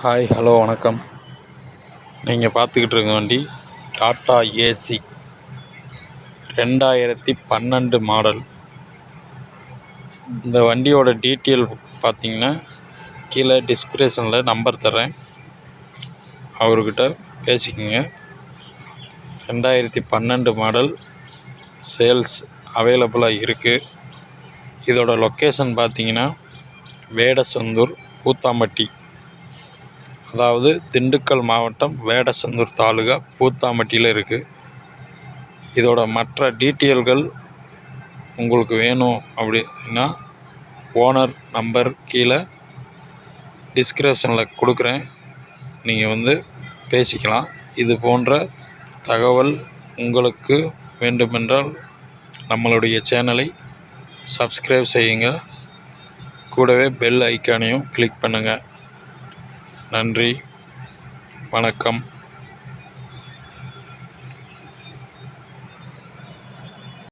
Hi hello வணக்கம். நீங்கள் பார்த்துக்கிட்டு இருக்க வண்டி டாட்டா ஏசி 2012 மாடல். இந்த வண்டியோட டீட்டெயில் பார்த்தீங்கன்னா கீழே டிஸ்கிரிப்ஷனில் நம்பர் தரேன், அவர்கிட்ட பேசிக்கோங்க. 2012 மாடல் சேல்ஸ் அவைலபிளாக இருக்குது. இதோட லொக்கேஷன் பார்த்தீங்கன்னா வேடசந்தூர் பூத்தாம்பட்டி, அதாவது திண்டுக்கல் மாவட்டம் வேடசந்தூர் தாலுகா பூத்தாம்பட்டியில் இருக்குது. இதோட மற்ற டீட்டெயில்கள் உங்களுக்கு வேணும் அப்படின்னா ஓனர் நம்பர் கீழே டிஸ்கிரிப்ஷனில் கொடுக்குறேன், நீங்கள் பேசிக்கலாம். இது போன்ற தகவல் உங்களுக்கு வேண்டுமென்றால் நம்மளுடைய சேனலை சப்ஸ்கிரைப் செய்யுங்க, கூடவே பெல் ஐக்கானையும் கிளிக் பண்ணுங்கள். நன்றி, வணக்கம்.